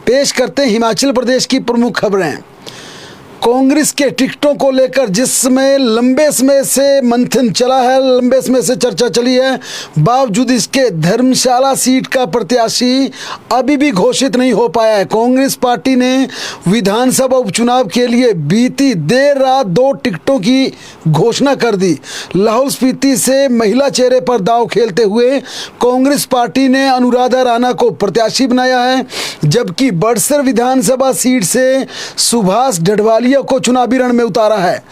पेश करते हैं हिमाचल प्रदेश की प्रमुख खबरें। कांग्रेस के टिकटों को लेकर जिसमें लंबे समय से मंथन चला है, लंबे समय से चर्चा चली है, बावजूद इसके धर्मशाला सीट का प्रत्याशी अभी भी घोषित नहीं हो पाया है। कांग्रेस पार्टी ने विधानसभा उपचुनाव के लिए बीती देर रात 2 टिकटों की घोषणा कर दी। लाहौल स्पीति से महिला चेहरे पर दांव खेलते हुए कांग्रेस पार्टी ने अनुराधा राणा को प्रत्याशी बनाया है, जबकि बड़सर विधानसभा सीट से सुभाष डडवालिया को चुनावी रण में उतारा है।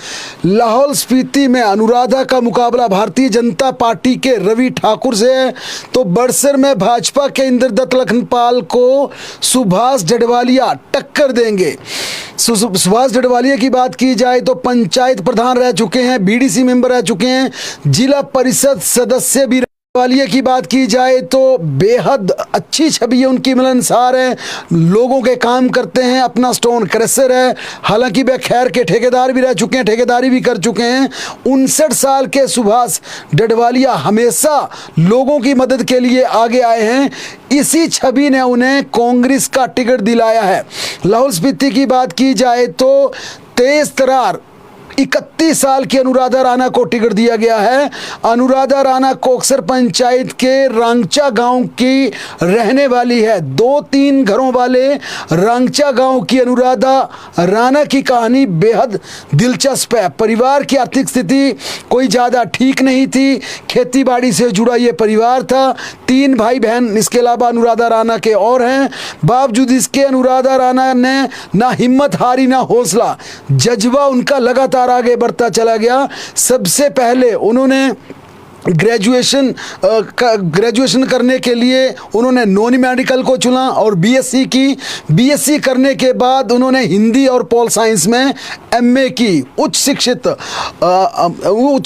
लाहौल स्पीति में अनुराधा का मुकाबला भारतीय जनता पार्टी के रवि ठाकुर से है, तो बड़सर में भाजपा के इंद्रदत्त लखनपाल को सुभाष डडवालिया टक्कर देंगे। सुभाष डडवालिया की बात की जाए तो पंचायत प्रधान रह चुके हैं, बीडीसी मेंबर रह चुके हैं, जिला परिषद सदस्य भी। डडवालिया की बात की जाए तो बेहद अच्छी छवि है उनकी, मिलनसार है, लोगों के काम करते हैं, अपना स्टोन क्रशर है। हालांकि वे खैर के ठेकेदार भी रह चुके हैं, ठेकेदारी भी कर चुके हैं। 59 साल के सुभाष डडवालिया हमेशा लोगों की मदद के लिए आगे आए हैं। इसी छवि ने उन्हें कांग्रेस का टिकट दिलाया है। लाहौल स्पीति की बात की जाए तो तेज तर्रार 31 साल की अनुराधा राणा को टिकट दिया गया है। अनुराधा राणा कोकसर पंचायत के रांगचा गांव की रहने वाली है। 2-3 घरों वाले रांगचा गांव की अनुराधा राणा की कहानी बेहद दिलचस्प है। परिवार की आर्थिक स्थिति कोई ज़्यादा ठीक नहीं थी, खेती बाड़ी से जुड़ा ये परिवार था। 3 भाई बहन इसके अलावा अनुराधा राणा के और हैं। बावजूद इसके अनुराधा राणा ने ना हिम्मत हारी ना हौसला, जज्बा उनका लगातार आगे बढ़ता चला गया। सबसे पहले उन्होंने ग्रेजुएशन करने के लिए उन्होंने नॉन मेडिकल को चुना और बीएससी की। बीएससी करने के बाद उन्होंने हिंदी और पॉल साइंस में एमए की। उच्च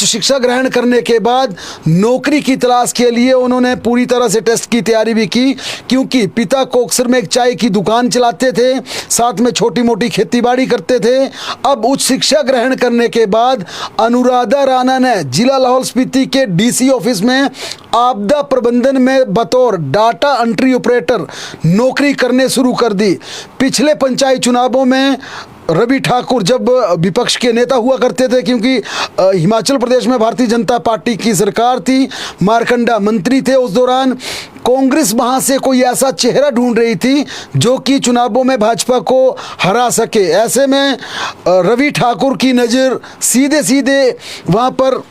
शिक्षा ग्रहण करने के बाद नौकरी की तलाश के लिए उन्होंने पूरी तरह से टेस्ट की तैयारी भी की, क्योंकि पिता कोकसर में एक चाय की दुकान चलाते थे, साथ में छोटी मोटी खेतीबाड़ी करते थे। अब उच्च शिक्षा ग्रहण करने के बाद अनुराधा राणा ने जिला लाहौल स्पीति के डीसी ऑफिस में आपदा प्रबंधन में बतौर डाटा एंट्री ऑपरेटर नौकरी करने शुरू कर दी। पिछले पंचायत चुनावों में रवि ठाकुर जब विपक्ष के नेता हुआ करते थे, क्योंकि हिमाचल प्रदेश में भारतीय जनता पार्टी की सरकार थी, मारकंडा मंत्री थे उस दौरान, कांग्रेस वहाँ से कोई ऐसा चेहरा ढूंढ रही थी जो कि चुनावों में भाजपा को हरा सके। ऐसे में रवि ठाकुर की नज़र सीधे सीधे वहाँ पर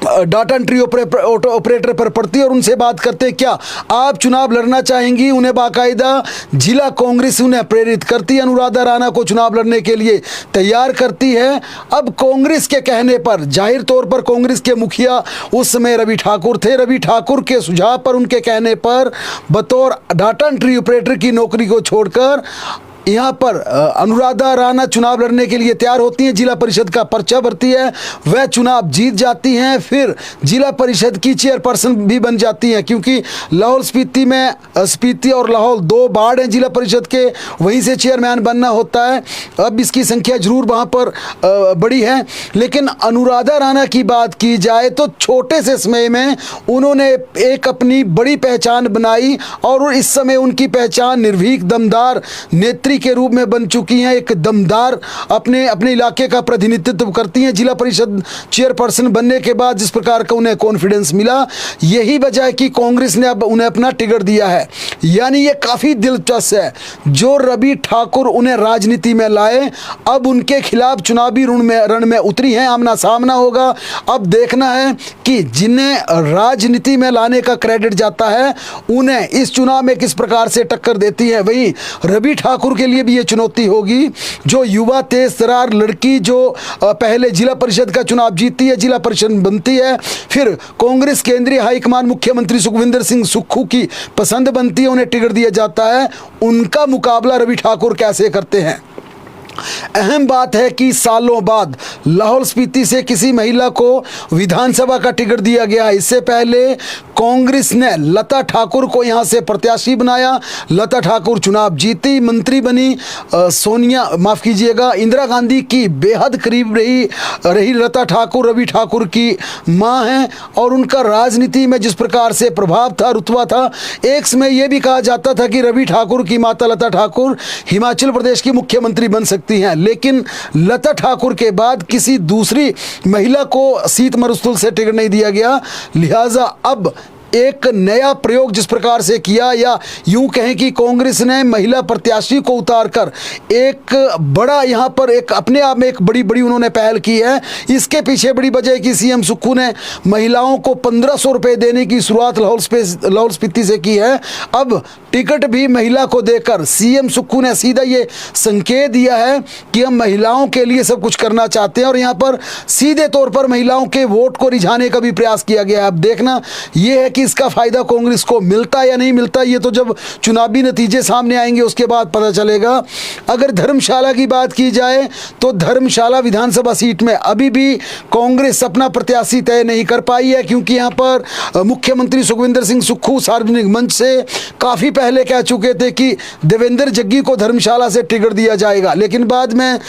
डाटा एंट्री ऑपरेटर पर पड़ती है और उनसे बात करते हैं, क्या आप चुनाव लड़ना चाहेंगी। उन्हें बाकायदा जिला कांग्रेस उन्हें प्रेरित करती है, अनुराधा राणा को चुनाव लड़ने के लिए तैयार करती है। अब कांग्रेस के कहने पर, जाहिर तौर पर कांग्रेस के मुखिया उस समय रवि ठाकुर थे, रवि ठाकुर के सुझाव पर, उनके कहने पर बतौर डाटा एंट्री ऑपरेटर की नौकरी को छोड़कर यहाँ पर अनुराधा राणा चुनाव लड़ने के लिए तैयार होती हैं। जिला परिषद का पर्चा भरती है, वह चुनाव जीत जाती हैं, फिर जिला परिषद की चेयरपर्सन भी बन जाती हैं, क्योंकि लाहौल स्पीति में स्पीति और लाहौल 2 वार्ड हैं जिला परिषद के, वहीं से चेयरमैन बनना होता है। अब इसकी संख्या जरूर वहाँ पर बड़ी है, लेकिन अनुराधा राणा की बात की जाए तो छोटे से समय में उन्होंने एक अपनी बड़ी पहचान बनाई और इस समय उनकी पहचान निर्भीक दमदार नेत्री के रूप में बन चुकी हैं। एक दमदार अपने इलाके का प्रतिनिधित्व करती हैं। जिला परिषद चेयरपर्सन बनने के बाद जिस प्रकार का उन्हें कॉन्फिडेंस मिला, यही वजह है कि कांग्रेस ने अब उन्हें अपना टिकट दिया है। यानी ये काफ़ी दिलचस्प है, जो रवि ठाकुर उन्हें राजनीति में लाए, अब उनके खिलाफ चुनावी रण में उतरी हैं, आमना सामना होगा। अब देखना है कि जिन्हें राजनीति में लाने का क्रेडिट जाता है, उन्हें इस चुनाव में किस प्रकार से टक्कर देती है। वहीं रवि ठाकुर के लिए भी ये चुनौती होगी, जो युवा तेज तर्रार लड़की जो पहले जिला परिषद का चुनाव जीतती है, जिला परिषद बनती है, फिर कांग्रेस केंद्रीय हाईकमान मुख्यमंत्री सुखविंदर सिंह सुक्खू की पसंद बनती है, उन्हें टिकट दिया जाता है। उनका मुकाबला रवि ठाकुर कैसे करते हैं। अहम बात है कि सालों बाद लाहौल स्पीति से किसी महिला को विधानसभा का टिकट दिया गया है। इससे पहले कांग्रेस ने लता ठाकुर को यहां से प्रत्याशी बनाया। लता ठाकुर चुनाव जीती, मंत्री बनी। इंदिरा गांधी की बेहद करीब रही लता ठाकुर, रवि ठाकुर की मां हैं और उनका राजनीति में जिस प्रकार से प्रभाव था, रुतबा था। एक समय यह भी कहा जाता था कि रवि ठाकुर की माता लता ठाकुर हिमाचल प्रदेश की मुख्यमंत्री बन सकती हैं, लेकिन लता ठाकुर के बाद किसी दूसरी महिला को सीट मरुस्थल से टिकट नहीं दिया गया। लिहाजा अब एक नया प्रयोग जिस प्रकार से किया, या यूं कहें कि कांग्रेस ने महिला प्रत्याशी को उतारकर एक बड़ा यहां पर एक अपने आप में एक बड़ी उन्होंने पहल की है। इसके पीछे बड़ी वजह है कि सीएम सुक्खू ने महिलाओं को 1500 रुपये देने की शुरुआत लाहौल स्पीति से की है। अब टिकट भी महिला को देकर सीएम सुक्खू ने सीधा ये संकेत दिया है कि हम महिलाओं के लिए सब कुछ करना चाहते हैं और यहाँ पर सीधे तौर पर महिलाओं के वोट को रिझाने का भी प्रयास किया गया है। अब देखना यह है कि इसका फायदा कांग्रेस को मिलता या नहीं मिलता, ये तो जब चुनावी नतीजे सामने आएंगे उसके बाद पता चलेगा। अगर धर्मशाला की बात की जाए तो धर्मशाला विधानसभा सीट में अभी भी कांग्रेस अपना प्रत्याशी तय नहीं कर पाई है, क्योंकि यहाँ पर मुख्यमंत्री सुखविंदर सिंह सुक्खू सार्वजनिक मंच से काफी पहले कह चुके थे कि देवेंद्र जग्गी को धर्मशाला से टिकट दिया जाएगा, लेकिन बाद में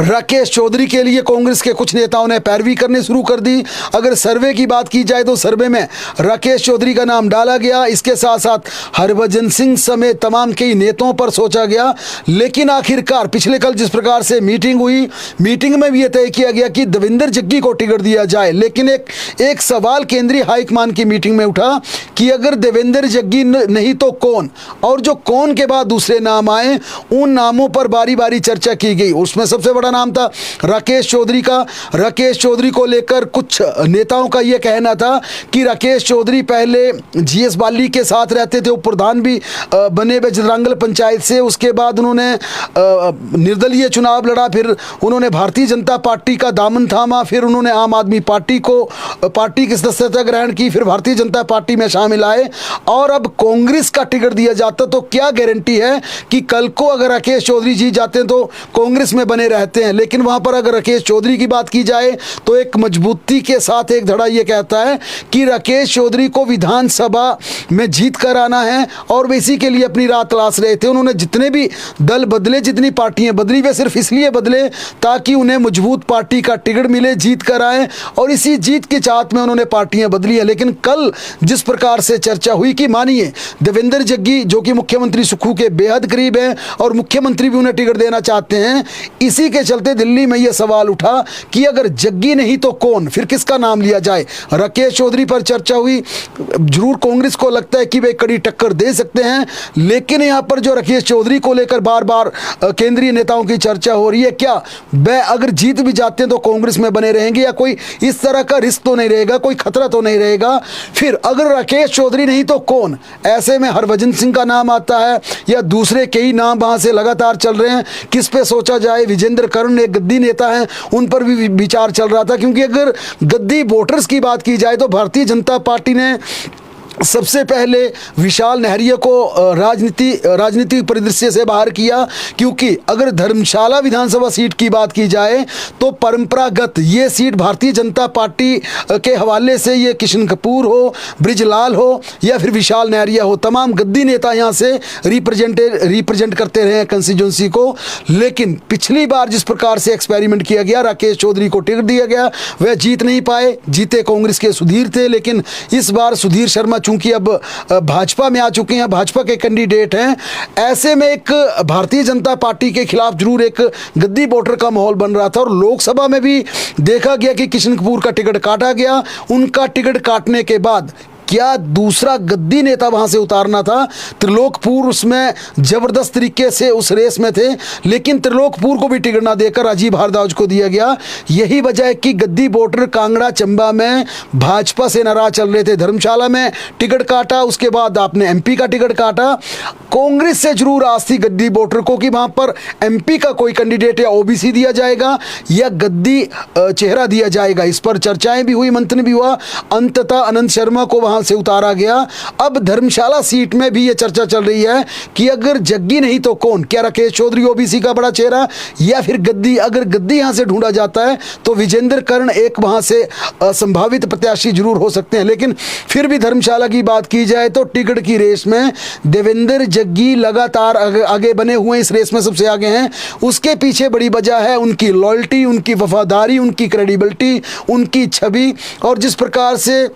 राकेश चौधरी के लिए कांग्रेस के कुछ नेताओं ने पैरवी करने शुरू कर दी। अगर सर्वे की बात की जाए तो सर्वे में राकेश चौधरी का नाम डाला गया, इसके साथ साथ हरभजन सिंह समेत तमाम कई नेताओं पर सोचा गया, लेकिन आखिरकार पिछले कल जिस प्रकार से मीटिंग हुई, मीटिंग में भी यह तय किया गया कि देवेंद्र जग्गी को टिकट दिया जाए। लेकिन एक सवाल केंद्रीय हाईकमान की मीटिंग में उठा कि अगर देवेंद्र जग्गी नहीं तो कौन, और जो कौन के बाद दूसरे नाम आए उन नामों पर बारी बारी चर्चा की गई। उसमें सबसे बड़ा नाम था राकेश चौधरी का। राकेश चौधरी को लेकर कुछ नेताओं का यह कहना था कि राकेश चौधरी पहले जीएस बाली के साथ रहते थे, वो प्रधान भी बने बजरंगल पंचायत से, उसके बाद उन्होंने निर्दलीय चुनाव लड़ा, फिर उन्होंने भारतीय जनता पार्टी का दामन थामा, फिर उन्होंने आम आदमी पार्टी की सदस्यता ग्रहण की, फिर भारतीय जनता पार्टी में शामिल आए और अब कांग्रेस का टिकट दिया जाता तो क्या गारंटी है कि कल को अगर राकेश चौधरी जीत जाते हैं तो कांग्रेस में बने रहते हैं। लेकिन वहां पर अगर राकेश चौधरी की बात की जाए तो एक मजबूती के साथ एक धड़ा यह कहता है कि राकेश चौधरी को विधानसभा में जीत कर आना है और वे इसी के लिए अपनी राह तलाश रहे थे। उन्होंने जितने भी दल बदले, जितनी पार्टियां बदली, वे सिर्फ इसलिए बदले ताकि उन्हें मजबूत पार्टी का टिकट मिले, जीत कर आए, और इसी जीत की चाहत में उन्होंने पार्टियां बदली है। लेकिन कल जिस प्रकार से चर्चा हुई कि मानिए देवेंद्र जग्गी जो कि मुख्यमंत्री सुक्खू के बेहद करीब है और मुख्यमंत्री भी उन्हें टिकट देना चाहते हैं, इसी के चलते दिल्ली में यह सवाल उठा कि अगर जग्गी नहीं तो कौन, फिर किसका नाम लिया जाए। राकेश चौधरी पर चर्चा हुई। जरूर कांग्रेस को लगता है कि वे कड़ी टक्कर दे सकते हैं, लेकिन यहां पर जो राकेश चौधरी को लेकर बार बार केंद्रीय नेताओं की चर्चा हो रही है, क्या वे अगर जीत भी जाते हैं तो कांग्रेस में बने रहेंगे या कोई इस तरह का रिस्क तो नहीं रहेगा, कोई खतरा तो नहीं रहेगा। फिर अगर राकेश चौधरी नहीं तो कौन, ऐसे में हरभजन सिंह का नाम आता है या दूसरे कई नाम वहां से लगातार चल रहे हैं। किस पे सोचा जाए? विजेंद्र कर्ण एक गद्दी नेता हैं, उन पर भी विचार चल रहा था, क्योंकि अगर गद्दी वोटर्स की बात की जाए तो भारतीय जनता पार्टी ने सबसे पहले विशाल नहरिया को राजनीतिक परिदृश्य से बाहर किया, क्योंकि अगर धर्मशाला विधानसभा सीट की बात की जाए तो परंपरागत ये सीट भारतीय जनता पार्टी के हवाले से ये किशन कपूर हो, ब्रिजलाल हो या फिर विशाल नहरिया हो, तमाम गद्दी नेता यहाँ से रिप्रेजेंट करते रहे कंस्टिट्यूंसी को। लेकिन पिछली बार जिस प्रकार से एक्सपेरिमेंट किया गया, राकेश चौधरी को टिकट दिया गया, वह जीत नहीं पाए, जीते कांग्रेस के सुधीर थे। लेकिन इस बार सुधीर शर्मा चूंकि अब भाजपा में आ चुके हैं, भाजपा के कैंडिडेट हैं, ऐसे में एक भारतीय जनता पार्टी के खिलाफ जरूर एक गद्दी वोटर का माहौल बन रहा था। और लोकसभा में भी देखा गया कि किशन कपूर का टिकट काटा गया। उनका टिकट काटने के बाद क्या दूसरा गद्दी नेता वहां से उतारना था? त्रिलोकपुर उसमें जबरदस्त तरीके से उस रेस में थे, लेकिन त्रिलोकपुर को भी टिकट ना देकर राजीव भारद्वाज को दिया गया। यही वजह है कि गद्दी वोटर कांगड़ा चंबा में भाजपा से नाराज चल रहे थे। धर्मशाला में टिकट काटा, उसके बाद आपने एमपी का टिकट काटा। कांग्रेस से जरूर आस थी गद्दी वोटर को कि वहां पर एमपी का कोई कैंडिडेट या ओबीसी दिया जाएगा या गद्दी चेहरा दिया जाएगा। इस पर चर्चाएं भी हुई, मंथन भी हुआ। अंततः अनंत शर्मा को वहां वहां से उतारा गया। अब धर्मशाला सीट में भी ये चर्चा चल रही है कि अगर जग्गी नहीं तो कौन, क्या राकेश चौधरी ओबीसी का बड़ा चेहरा, या फिर गद्दी, अगर गद्दी यहां से ढूंढा जाता है तो विजेंद्र कर्ण एक वहां से संभावित प्रत्याशी जरूर हो सकते हैं। लेकिन फिर भी धर्मशाला की बात की जाए तो टिकट की रेस में देवेंद्र जग्गी लगातार आगे बने हुए, इस रेस में सबसे आगे हैं। उसके पीछे बड़ी वजह है उनकी लॉयल्टी, उनकी वफादारी, उनकी क्रेडिबिलिटी, उनकी छवि, और जिस प्रकार से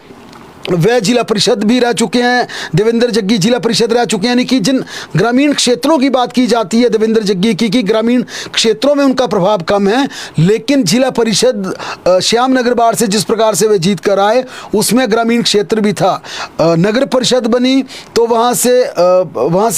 वह जिला परिषद भी रह चुके हैं। देवेंद्र जग्गी जिला परिषद रह चुके हैं, यानी कि जिन ग्रामीण क्षेत्रों की बात की जाती है देवेंद्र जग्गी की कि ग्रामीण क्षेत्रों में उनका प्रभाव कम है, लेकिन जिला परिषद श्याम नगर बाढ़ से जिस प्रकार से वे जीत कर आए उसमें ग्रामीण क्षेत्र भी था। नगर परिषद बनी तो वहाँ से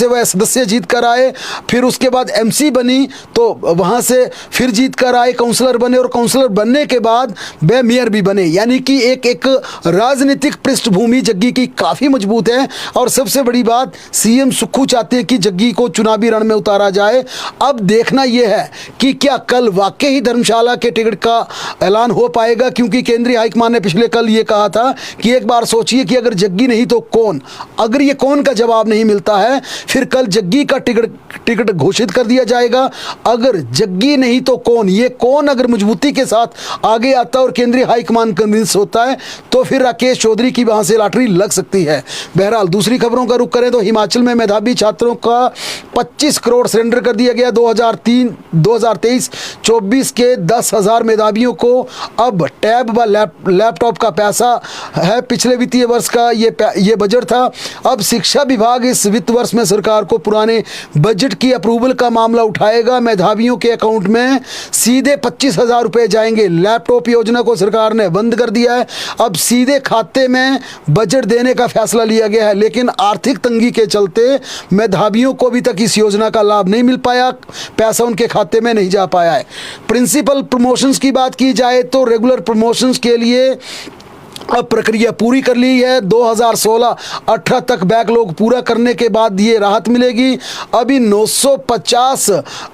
वह सदस्य जीत कर आए, फिर उसके बाद एमसी बनी तो वहाँ से फिर जीत कर आए, काउंसलर बने, और काउंसलर बनने के बाद वह मेयर भी बने। यानी कि एक राजनीतिक पृष्ठभूमि जग्गी की काफ़ी मजबूत है। और सबसे बड़ी बात, सीएम सुक्खू चाहते हैं कि जग्गी को चुनावी रण में उतारा जाए। अब देखना यह है कि क्या कल वाकई ही धर्मशाला के टिकट का ऐलान हो पाएगा, क्योंकि केंद्रीय हाईकमान ने पिछले कल ये कहा था कि एक बार सोचिए कि अगर जग्गी नहीं तो कौन। अगर ये कौन का जवाब नहीं मिलता है फिर कल जग्गी का टिकट घोषित कर दिया जाएगा। अगर जग्गी नहीं तो कौन, ये कौन अगर मजबूती के साथ आगे आता और केंद्रीय हाईकमान कन्विंस होता है तो फिर राकेश चौधरी की वहां से लॉटरी लग सकती है। बहरहाल दूसरी खबरों का रुख करें तो हिमाचल में मेधावी छात्रों का 25 करोड़ सरेंडर कर दिया गया। 2023-24 के 10,000 मेधावियों को अब टैब व लैपटॉप का पैसा है। पिछले वित्तीय वर्ष का ये बजट था। अब शिक्षा विभाग इस वित्त वर्ष में सरकार को पुराने बजट की अप्रूवल का मामला उठाएगा। मेधावियों के अकाउंट में सीधे 25,000 रुपए जाएंगे। लैपटॉप योजना को सरकार ने बंद कर दिया है। अब सीधे खाते में बजट देने का फैसला लिया गया है, लेकिन आर्थिक तंगी के चलते मेधावियों को अभी तक इस योजना का लाभ नहीं मिल पाया, पैसा उनके खाते में नहीं जा पाया है। प्रिंसिपल प्रमोशंस की बात की जाए तो रेगुलर प्रमोशंस के लिए अब प्रक्रिया पूरी कर ली है। 2016-18 तक बैकलॉग पूरा करने के बाद ये राहत मिलेगी। अभी 950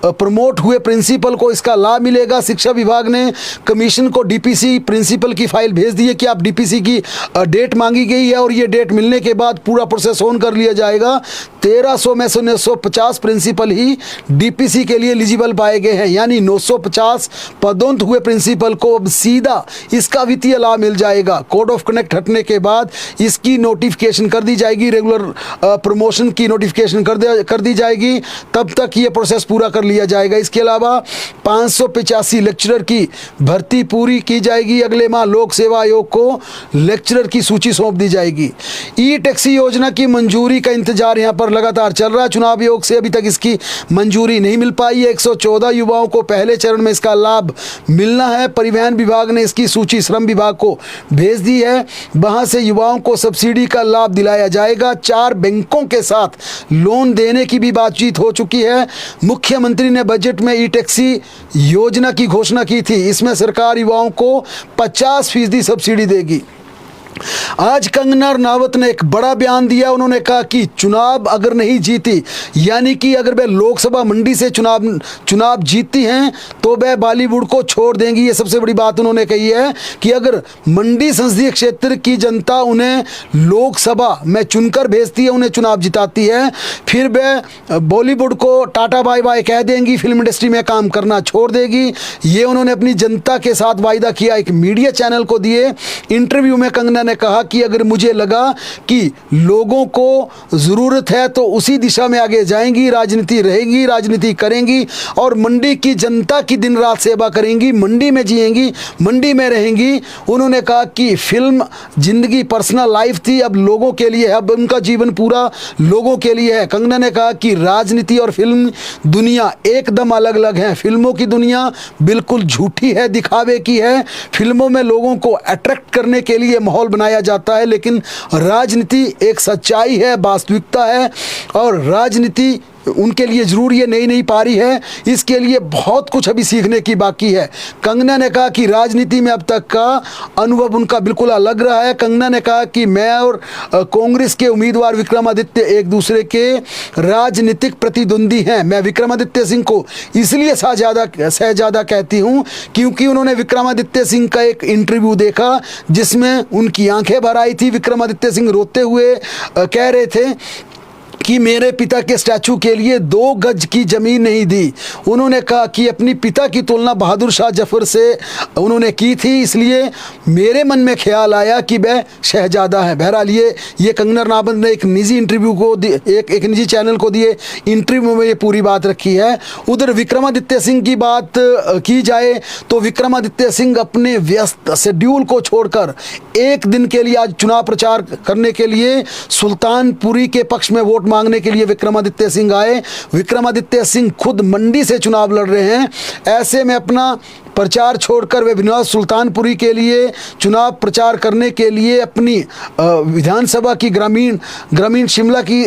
प्रमोट हुए प्रिंसिपल को इसका लाभ मिलेगा। शिक्षा विभाग ने कमीशन को डीपीसी प्रिंसिपल की फाइल भेज दी है कि आप डीपीसी की डेट मांगी गई है और ये डेट मिलने के बाद पूरा प्रोसेस ऑन कर लिया जाएगा। 1300 में से 950 प्रिंसिपल ही डीपीसी के लिए एलिजिबल पाए गए हैं, यानी 950 पदोन्नत हुए प्रिंसिपल को अब सीधा इसका वित्तीय लाभ मिल जाएगा। कोड ऑफ कंडक्ट हटने के बाद इसकी नोटिफिकेशन कर दी जाएगी, रेगुलर प्रमोशन की नोटिफिकेशन कर दी जाएगी, तब तक ये प्रोसेस पूरा कर लिया जाएगा। इसके अलावा 585 लेक्चरर की भर्ती पूरी की जाएगी। अगले माह लोक सेवा आयोग को लेक्चरर की सूची सौंप दी जाएगी। ई टैक्सी योजना की मंजूरी का इंतजार यहाँ पर लगातार चल रहा है। चुनाव आयोग से अभी तक इसकी मंजूरी नहीं मिल पाई है। 114 युवाओं को पहले चरण में इसका लाभ मिलना है। परिवहन विभाग ने इसकी सूची श्रम विभाग को भेज दी है, वहां से युवाओं को सब्सिडी का लाभ दिलाया जाएगा। 4 बैंकों के साथ लोन देने की भी बातचीत हो चुकी है। मुख्यमंत्री ने बजट में ई टैक्सी योजना की घोषणा की थी। इसमें सरकार युवाओं को 50% सब्सिडी देगी। आज कंगना रनावत ने एक बड़ा बयान दिया। उन्होंने कहा कि चुनाव अगर नहीं जीती, यानी कि अगर वे लोकसभा मंडी से चुनाव जीतती हैं तो वे बॉलीवुड को छोड़ देंगी। ये सबसे बड़ी बात उन्होंने कही है कि अगर मंडी संसदीय क्षेत्र की जनता उन्हें लोकसभा में चुनकर भेजती है, उन्हें चुनाव जिताती है, फिर वे बॉलीवुड को टाटा बाय बाय कह देंगी, फिल्म इंडस्ट्री में काम करना छोड़ देगी। ये उन्होंने अपनी जनता के साथ वायदा किया। एक मीडिया चैनल को दिए इंटरव्यू में कंगना ने कहा कि अगर मुझे लगा कि लोगों को ज़रूरत है तो उसी दिशा में आगे जाएंगी, राजनीति रहेगी, राजनीति करेंगी और मंडी की जनता की दिन रात सेवा करेंगी, मंडी में जिएंगी, मंडी में रहेंगी। उन्होंने कहा कि फिल्म जिंदगी पर्सनल लाइफ थी, अब लोगों के लिए है, अब उनका जीवन पूरा लोगों के लिए है। कंगना ने कहा कि राजनीति और फिल्म दुनिया एकदम अलग अलग हैं। फिल्मों की दुनिया बिल्कुल झूठी है, दिखावे की है। फिल्मों में लोगों को अट्रैक्ट करने के लिए माहौल बनाया जाता है, लेकिन राजनीति एक सच्चाई है, वास्तविकता है और राजनीति उनके लिए ज़रूर ये नई नई पारी है, इसके लिए बहुत कुछ अभी सीखने की बाकी है। कंगना ने कहा कि राजनीति में अब तक का अनुभव उनका बिल्कुल अलग रहा है। कंगना ने कहा कि मैं और कांग्रेस के उम्मीदवार विक्रमादित्य एक दूसरे के राजनीतिक प्रतिद्वंदी हैं। मैं विक्रमादित्य सिंह को इसलिए शहजादा कहती हूँ क्योंकि उन्होंने विक्रमादित्य सिंह का एक इंटरव्यू देखा जिसमें उनकी आंखें भर आई थी। विक्रमादित्य सिंह रोते हुए कह रहे थे कि मेरे पिता के स्टैचू के लिए 2 गज की ज़मीन नहीं दी। उन्होंने कहा कि अपनी पिता की तुलना बहादुर शाह जफर से उन्होंने की थी, इसलिए मेरे मन में ख्याल आया कि वह शहजादा है। बहरहाल ये कंगना रनावत ने एक निजी इंटरव्यू को एक निजी चैनल को दिए इंटरव्यू में ये पूरी बात रखी है। उधर विक्रमादित्य सिंह की बात की जाए तो विक्रमादित्य सिंह अपने व्यस्त शेड्यूल को छोड़कर एक दिन के लिए आज चुनाव प्रचार करने के लिए सुल्तानपुरी के पक्ष में वोट मांगने के लिए विक्रमादित्य सिंह आए। विक्रमादित्य सिंह खुद मंडी से चुनाव लड़ रहे हैं। ऐसे में अपना प्रचार छोड़कर वे विनोद सुल्तानपुरी के लिए चुनाव प्रचार करने के लिए अपनी विधानसभा की ग्रामीण शिमला की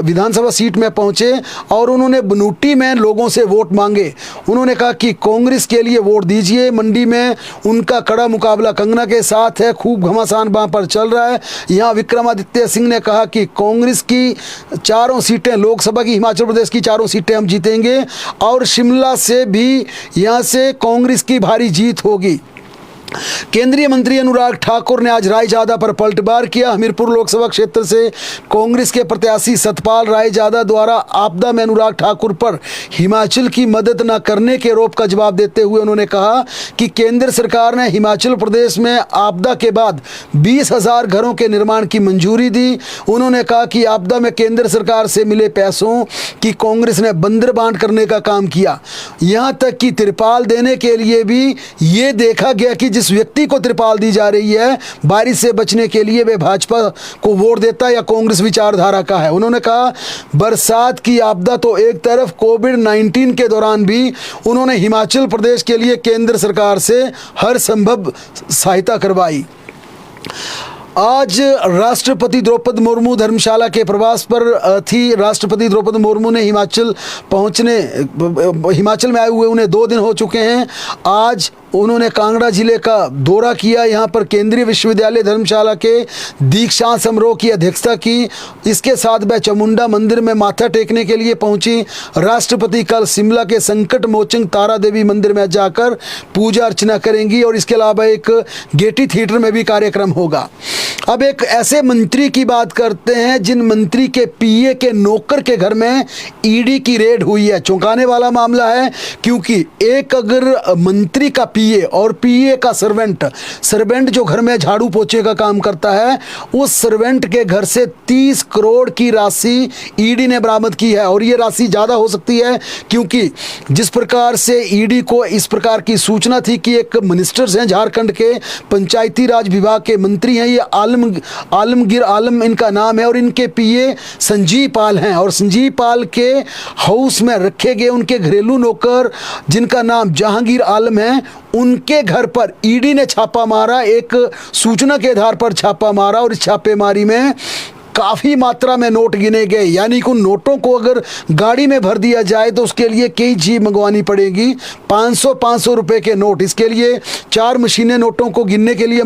विधानसभा सीट में पहुंचे और उन्होंने बनूटी में लोगों से वोट मांगे। उन्होंने कहा कि कांग्रेस के लिए वोट दीजिए। मंडी में उनका कड़ा मुकाबला कंगना के साथ है, खूब घमासान वहाँ पर चल रहा है। यहाँ विक्रमादित्य सिंह ने कहा कि कांग्रेस की 4 सीटें, लोकसभा की हिमाचल प्रदेश की 4 सीटें हम जीतेंगे और शिमला से भी यहाँ से कांग्रेस की भारी जीत होगी। केंद्रीय मंत्री अनुराग ठाकुर ने आज रायजादा पर पलटवार किया। हमीरपुर लोकसभा क्षेत्र से कांग्रेस के प्रत्याशी सतपाल रायजादा द्वारा आपदा में अनुराग ठाकुर पर हिमाचल की मदद न करने के आरोप का जवाब देते हुए उन्होंने कहा कि केंद्र सरकार ने हिमाचल प्रदेश में आपदा के बाद 20,000 घरों के निर्माण की मंजूरी दी। उन्होंने कहा कि आपदा में केंद्र सरकार से मिले पैसों की कांग्रेस ने बंदर बांट करने का काम किया। यहाँ तक कि तिरपाल देने के लिए भी ये देखा गया कि जिस व्यक्ति को त्रिपाल दी जा रही है बारिश से बचने के लिए वे भाजपा को वोट देता या कांग्रेस विचारधारा का है। उन्होंने कहा बरसात की आपदा तो एक तरफ, कोविड-19 के दौरान भी उन्होंने हिमाचल प्रदेश के लिए केंद्र सरकार से हर संभव सहायता करवाई। आज राष्ट्रपति द्रौपदी मुर्मू धर्मशाला के प्रवास पर थी। राष्ट्रपति द्रौपदी मुर्मू ने हिमाचल में आए हुए उन्हें 2 दिन हो चुके हैं। आज उन्होंने कांगड़ा जिले का दौरा किया। यहाँ पर केंद्रीय विश्वविद्यालय धर्मशाला के दीक्षांत समारोह की अध्यक्षता की। इसके साथ वह चामुंडा मंदिर में माथा टेकने के लिए पहुंची। राष्ट्रपति कल शिमला के संकट मोचन तारा देवी मंदिर में जाकर पूजा अर्चना करेंगी और इसके अलावा एक गेटी थिएटर में भी कार्यक्रम होगा। अब एक ऐसे मंत्री की बात करते हैं जिन मंत्री के पीए के नौकर के घर में ईडी की रेड हुई है। चौंकाने वाला मामला है क्योंकि एक अगर मंत्री का पीए और पीए का सर्वेंट जो घर में झाड़ू पोछे का काम करता है, उस सर्वेंट के घर से 30 करोड़ की राशि ईडी ने बरामद की है। और ये राशि ज़्यादा हो सकती है क्योंकि जिस प्रकार से ईडी को इस प्रकार की सूचना थी कि एक मिनिस्टर्स हैं झारखंड के, पंचायती राज विभाग के मंत्री हैं, ये आलमगीर आलम इनका नाम है और इनके पीए संजीव पाल हैं। और संजीव पाल के हाउस में रखे गए उनके घरेलू नौकर जिनका नाम जहांगीर आलम है, उनके घर पर ईडी ने छापा मारा। एक सूचना के आधार पर छापा मारा और इस छापेमारी में काफ़ी मात्रा में नोट गिने गए। यानी कि उन नोटों को अगर गाड़ी में भर दिया जाए तो उसके लिए कई जीप मंगवानी पड़ेगी। 500 रुपए के नोट, इसके लिए 4 मशीनें नोटों को गिनने के लिए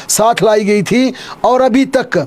साथ लाई गई थी और अभी तक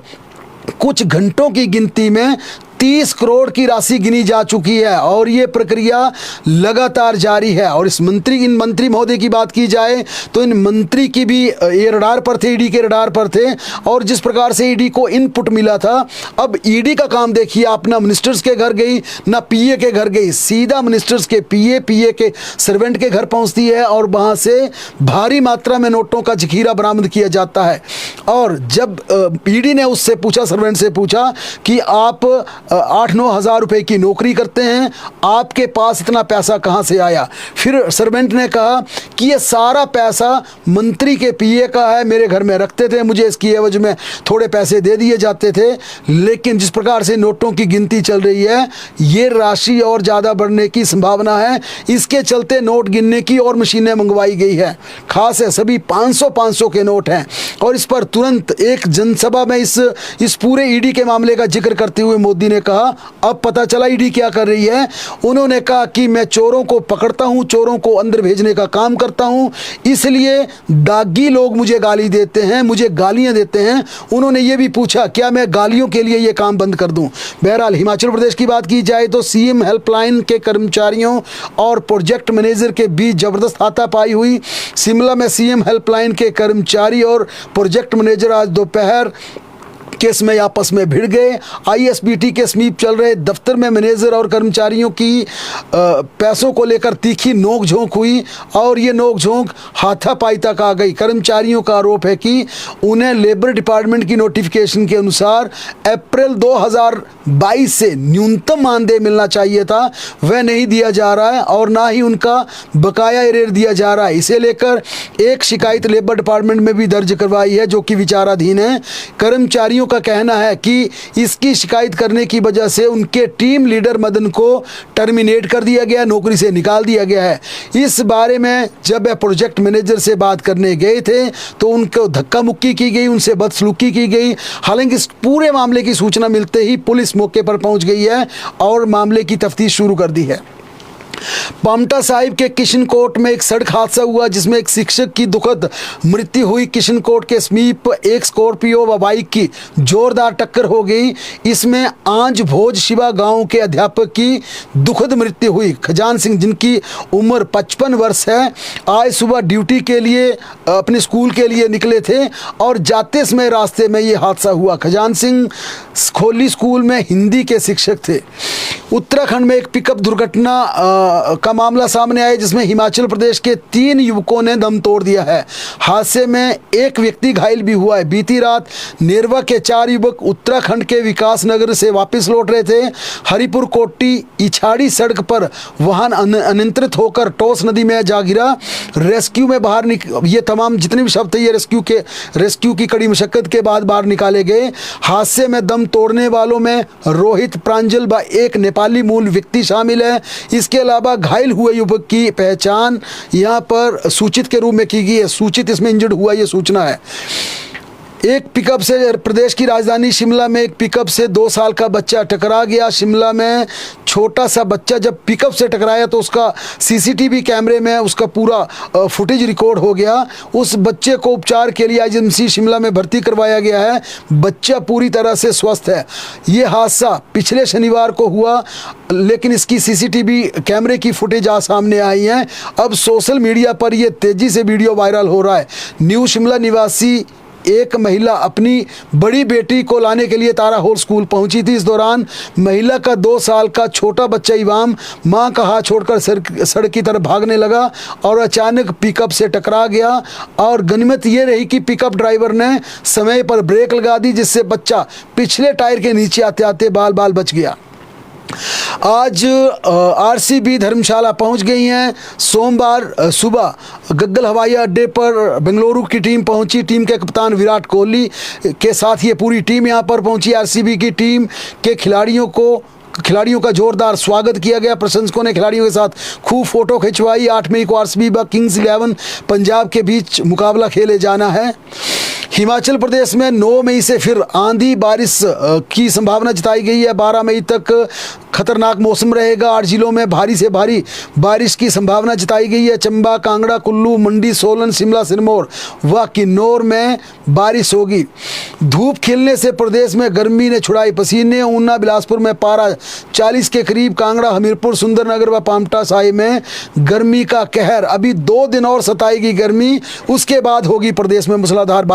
कुछ घंटों की गिनती में 30 करोड़ की राशि गिनी जा चुकी है और ये प्रक्रिया लगातार जारी है। और इन मंत्री महोदय की बात की जाए तो इन मंत्री की भी ये रडार पर थे, ईडी के रडार पर थे। और जिस प्रकार से ईडी को इनपुट मिला था, अब ईडी का काम देखिए, आप ना मिनिस्टर्स के घर गई ना पीए के घर गई, सीधा मिनिस्टर्स के पीए के सर्वेंट के घर पहुंचती है और वहां से भारी मात्रा में नोटों का जखीरा बरामद किया जाता है। और जब ईडी ने उससे पूछा, सर्वेंट से पूछा कि आप 8-9 हज़ार रुपए की नौकरी करते हैं, आपके पास इतना पैसा कहाँ से आया? फिर सर्वेंट ने कहा कि ये सारा पैसा मंत्री के पीए का है, मेरे घर में रखते थे, मुझे इसकी एवज में थोड़े पैसे दे दिए जाते थे। लेकिन जिस प्रकार से नोटों की गिनती चल रही है, ये राशि और ज़्यादा बढ़ने की संभावना है। इसके चलते नोट गिनने की और मशीनें मंगवाई गई है। खास है, सभी 500 के नोट हैं। और इस पर तुरंत एक जनसभा में इस पूरे ईडी के मामले का जिक्र करते हुए मोदी ने ने कहा। अब पता चला ईडी क्या कर रही है। उन्होंने कहा कि मैं चोरों को पकड़ता हूं, चोरों को अंदर भेजने का काम करता हूं, इसलिए दागी लोग मुझे गाली देते हैं, मुझे गालियां देते हैं। उन्होंने ये भी पूछा क्या मैं गालियों के लिए ये काम बंद कर दूं। बहरहाल हिमाचल प्रदेश की बात की जाए तो सीएम हेल्पलाइन के कर्मचारियों और प्रोजेक्ट मैनेजर के बीच जबरदस्त हाथापाई हुई। शिमला में सीएम हेल्पलाइन के कर्मचारी और प्रोजेक्ट मैनेजर आज दोपहर केस में आपस में भिड़ गए। आईएसबीटी के समीप चल रहे दफ्तर में मैनेजर और कर्मचारियों की पैसों को लेकर तीखी नोकझोंक हुई और ये नोकझोंक हाथापाई तक आ गई। कर्मचारियों का आरोप है कि उन्हें लेबर डिपार्टमेंट की नोटिफिकेशन के अनुसार अप्रैल 2022 से न्यूनतम मानदेय मिलना चाहिए था, वह नहीं दिया जा रहा है और ना ही उनका बकाया एरियर दिया जा रहा है। इसे लेकर एक शिकायत लेबर डिपार्टमेंट में भी दर्ज करवाई है जो कि विचाराधीन है। कर्मचारियों का कहना है कि इसकी शिकायत करने की वजह से उनके टीम लीडर मदन को टर्मिनेट कर दिया गया, नौकरी से निकाल दिया गया है। इस बारे में जब वह प्रोजेक्ट मैनेजर से बात करने गए थे तो उनको धक्का मुक्की की गई, उनसे बदसलूकी की गई। हालांकि इस पूरे मामले की सूचना मिलते ही पुलिस मौके पर पहुंच गई है और मामले की तफ्तीश शुरू कर दी है। पांवटा साहिब के किशनकोट में एक सड़क हादसा हुआ जिसमें एक शिक्षक की दुखद मृत्यु हुई। किशनकोट के समीप एक स्कॉर्पियो व बाइक की जोरदार टक्कर हो गई। इसमें आंज भोज शिवा गांव के अध्यापक की दुखद मृत्यु हुई। खजान सिंह जिनकी उम्र 55 वर्ष है, आज सुबह ड्यूटी के लिए अपने स्कूल के लिए निकले थे और जाते समय रास्ते में ये हादसा हुआ। खजान सिंह खोली स्कूल में हिंदी के शिक्षक थे। उत्तराखंड में एक पिकअप दुर्घटना का मामला सामने आया जिसमें हिमाचल प्रदेश के 3 युवकों ने दम तोड़ दिया है। हादसे में एक व्यक्ति घायल भी हुआ है। बीती रात नेरवा के 4 युवक उत्तराखंड के विकास नगर से वापस लौट रहे थे। हरिपुर कोटी इछाड़ी सड़क पर वाहन अनियंत्रित होकर टोस नदी में जा गिरा। रेस्क्यू में बाहर ये तमाम जितने भी शव थे ये रेस्क्यू की कड़ी मशक्कत के बाद बाहर निकाले गए। हादसे में दम तोड़ने वालों में रोहित प्रांजल व एक नेपाली मूल व्यक्ति शामिल है। इसके अलावा घायल हुए युवक की पहचान यहां पर सूचित के रूप में की गई है। सूचित इसमें इंजर्ड हुआ ये सूचना है। एक पिकअप से प्रदेश की राजधानी शिमला में एक पिकअप से 2 साल का बच्चा टकरा गया। शिमला में छोटा सा बच्चा जब पिकअप से टकराया तो उसका सीसीटीवी कैमरे में उसका पूरा फुटेज रिकॉर्ड हो गया। उस बच्चे को उपचार के लिए आईजीएमसी शिमला में भर्ती करवाया गया है। बच्चा पूरी तरह से स्वस्थ है। ये हादसा पिछले शनिवार को हुआ लेकिन इसकी सीसीटीवी कैमरे की फुटेज आज सामने आई है। अब सोशल मीडिया पर यह तेज़ी से वीडियो वायरल हो रहा है। न्यू शिमला निवासी एक महिला अपनी बड़ी बेटी को लाने के लिए तारा हॉल स्कूल पहुंची थी। इस दौरान महिला का 2 साल का छोटा बच्चा इवाम मां का हाथ छोड़कर सड़क की तरफ भागने लगा और अचानक पिकअप से टकरा गया। और गनीमत ये रही कि पिकअप ड्राइवर ने समय पर ब्रेक लगा दी जिससे बच्चा पिछले टायर के नीचे आते आते बाल बाल बच गया। आज आरसीबी धर्मशाला पहुंच गई हैं। सोमवार सुबह गग्गल हवाई अड्डे पर बेंगलुरु की टीम पहुंची। टीम के कप्तान विराट कोहली के साथ ये पूरी टीम यहां पर पहुंची। आरसीबी की टीम के खिलाड़ियों का जोरदार स्वागत किया गया। प्रशंसकों ने खिलाड़ियों के साथ खूब फोटो खिंचवाई। 8 मई को आरसीबी व किंग्स 11 पंजाब के बीच मुकाबला खेले जाना है। हिमाचल प्रदेश में 9 मई से फिर आंधी बारिश की संभावना जताई गई है। 12 मई तक खतरनाक मौसम रहेगा। 8 जिलों में भारी से भारी बारिश की संभावना जताई गई है। चंबा, कांगड़ा, कुल्लू, मंडी, सोलन, शिमला, सिरमौर व किन्नौर में बारिश होगी। धूप खिलने से प्रदेश में गर्मी ने छुड़ाई पसीने। ऊना, बिलासपुर में पारा 40 के करीब। कांगड़ा, हमीरपुर, सुंदरनगर व पांवटा साहिब में गर्मी का कहर। अभी 2 दिन और सताएगी गर्मी, उसके बाद होगी प्रदेश में मूसलाधार बारिश।